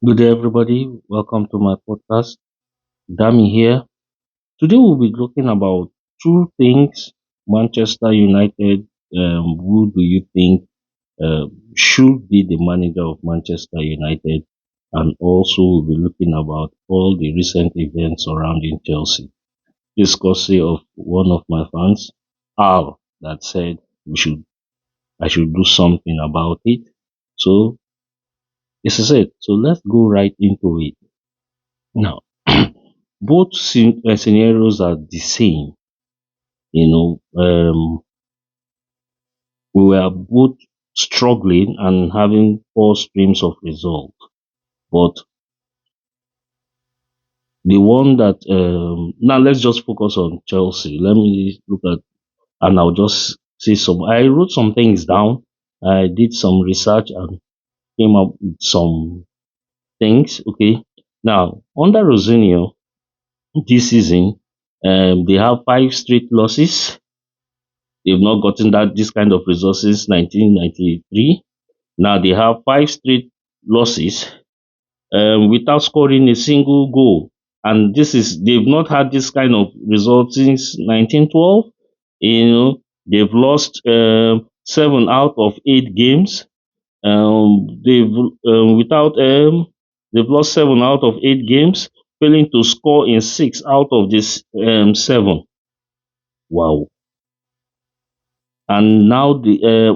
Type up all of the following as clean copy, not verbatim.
Good day, everybody. Welcome to my podcast. Dami here. Today, we'll be looking about two things. Manchester United. Who do you think uh, should be the manager of Manchester United? And also, we'll be looking about all the recent events surrounding Chelsea. This courtesy of one of my fans, Al, that said I should do something about it. So this is it. So let's go right into it. Now, both scenarios are the same. You know, we were both struggling and having poor streams of results. But the one that now let's just focus on Chelsea. Let me look at and I'll just say some. I wrote some things down. I did some research and came up with some things. Okay. Now under Rosinio this season, they have five straight losses. They've not gotten that this kind of result since 1993. Now they have five straight losses without scoring a single goal, and this is they've not had this kind of result since 1912. You know, they've lost seven out of eight games. They've without they've lost seven out of eight games, failing to score in six out of this seven. Wow. And now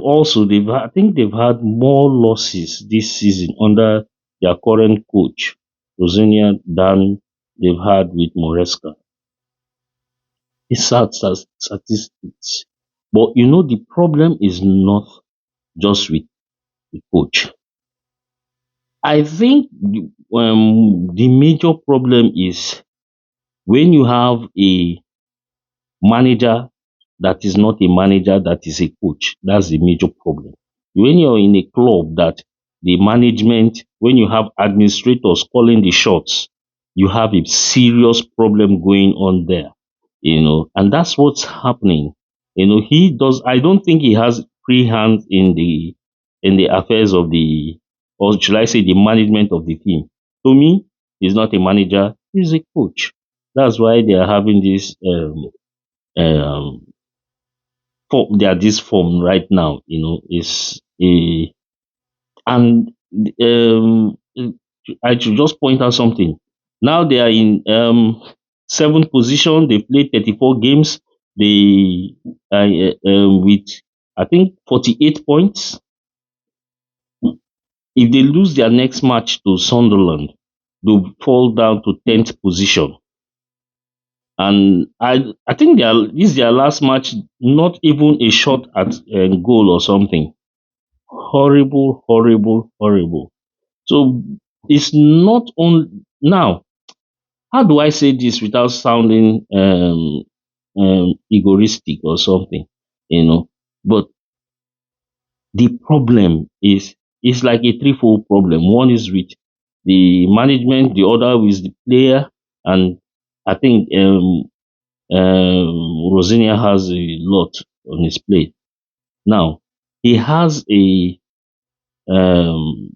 also I think they've had more losses this season under their current coach Rosinia than they've had with Moresca. It's sad statistics, but you know the problem is not just with the coach. I think the major problem is when you have a manager that is not a manager, that is a coach. That's the major problem. When you're in a club that the management, when you have administrators calling the shots, you have a serious problem going on there, and that's what's happening. I don't think he has free hands in the affairs of or should I say, the management of the team. To me, he's not a manager, he's a coach. That's why they are having this um they are this form right now, is a and um I should just point out something. Now they are in seventh position. They played 34 games. They with I think 48 points. If they lose their next match to Sunderland, they'll fall down to 10th position. And I think this is their last match, not even a shot at goal or something. Horrible, horrible, horrible. So it's not on now. How do I say this without sounding egoistic or something? You know, but the problem is it's like a threefold problem. One is with the management, the other is the player, and I think Rosinia has a lot on his plate. Now he has a um,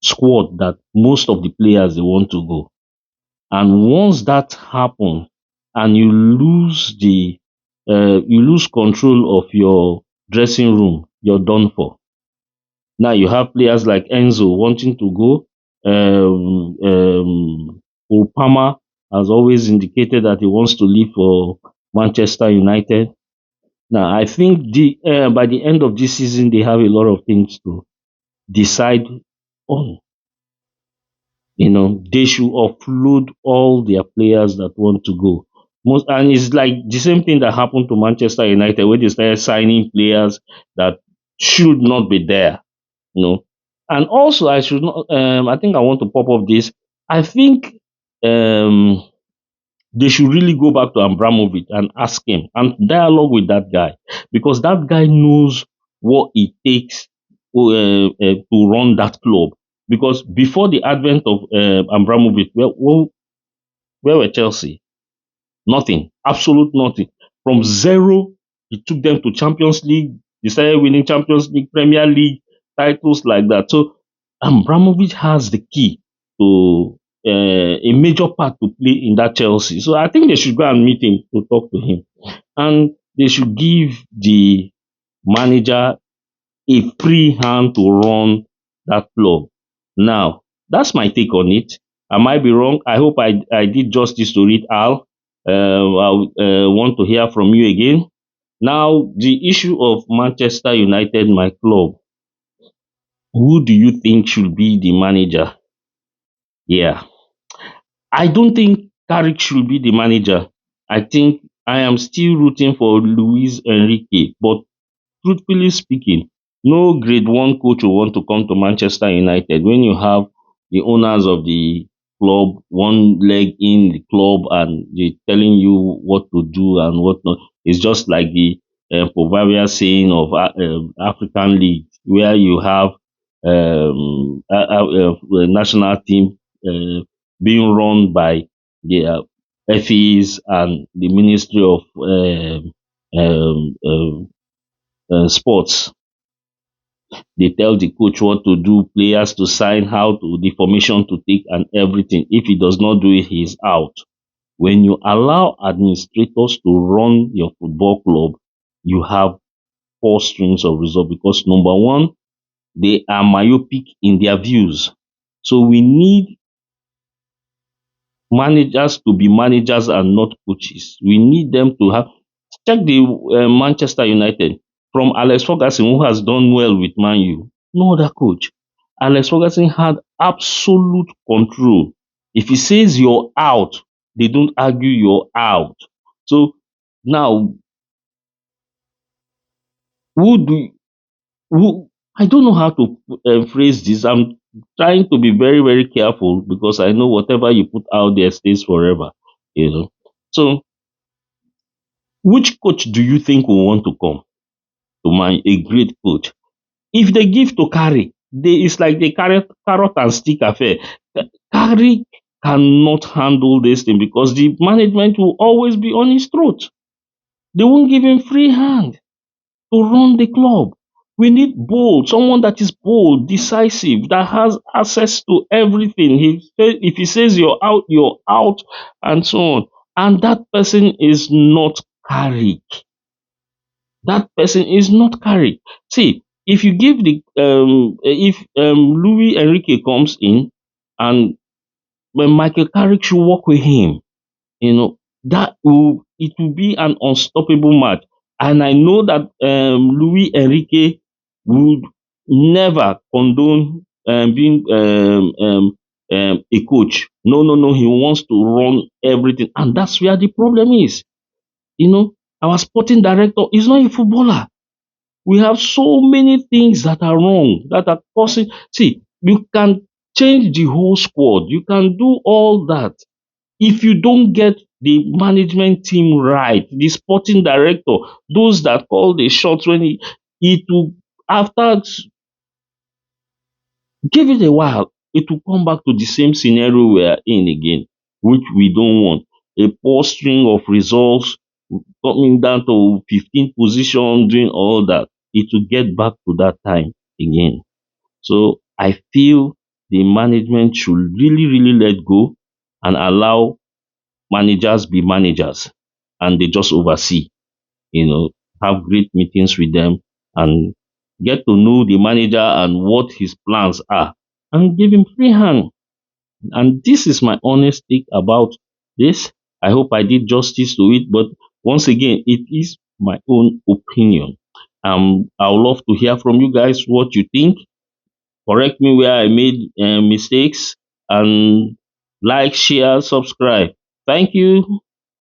squad that most of the players they want to go. And once that happens, and you lose control of your dressing room, you're done for. Now you have players like Enzo wanting to go. Opama has always indicated that he wants to leave for Manchester United. Now I think by the end of this season they have a lot of things to decide on. They should offload all their players that want to go. And it's like the same thing that happened to Manchester United, where they started signing players that should not be there. You know. And also, I should not. I think I want to pop up this. I think um, they should really go back to Abramovich and ask him and dialogue with that guy, because that guy knows what it takes to run that club. Because before the advent of Abramovich, where were Chelsea? Nothing, absolute nothing. From zero, he took them to Champions League. They started winning Champions League, Premier League titles like that. So Abramovich has the key to a major part to play in that Chelsea. So I think they should go and meet him to talk to him, and they should give the manager a free hand to run that club. Now, that's my take on it. I might be wrong. I hope I did justice to it, Al. I want to hear from you again. Now, the issue of Manchester United, my club, who do you think should be the manager? Yeah, I don't think Carrick should be the manager. I think I am still rooting for Luis Enrique, but truthfully speaking, no grade one coach will want to come to Manchester United when you have the owners of the club one leg in the club and they telling you what to do and what not. It's just like the proverbial saying of African League, where you have national team uh, being run by the FEs and the Ministry of Sports. They tell the coach what to do, players to sign, how to the formation to take, and everything. If he does not do it, he is out. When you allow administrators to run your football club, you have four strings of result because number one, they are myopic in their views. So we need managers to be managers and not coaches. We need them to have check the Manchester United from Alex Ferguson, who has done well with Man U. No other coach. Alex Ferguson had absolute control. If he says you're out, they don't argue you're out. So now, who do who? I don't know how to phrase this. I'm trying to be very very careful because I know whatever you put out there stays forever. You know. So, which coach do you think will want to come to Man? A great coach. If they give to Carrick, it's like the carrot and stick affair. Carrick cannot handle this thing because the management will always be on his throat. They won't give him free hand to run the club. We need bold, someone that is bold, decisive, that has access to everything. If he says you're out, and so on. And that person is not Carrick. That person is not carried. See, if you give the if Louis Enrique comes in and when Michael Carrick should work with him, that will it will be an unstoppable match. And I know that Louis Enrique would never condone being a coach. No, no, no. He wants to run everything, and that's where the problem is. Our sporting director is not a footballer. We have so many things that are wrong, that are causing. See, you can change the whole squad, you can do all that. If you don't get the management team right, the sporting director, those that call the shots when it will, after, give it a while, it will come back to the same scenario we are in again, which we don't want. A poor string of results coming down to 15th position, doing all that, it will get back to that time again. So I feel the management should really, really let go and allow managers be managers and they just oversee, you know, have great meetings with them and get to know the manager and what his plans are and give him free hand. And this is my honest take about this. I hope I did justice to it, but once again, it is my own opinion. I would love to hear from you guys what you think. Correct me where I made mistakes and like, share, subscribe. Thank you.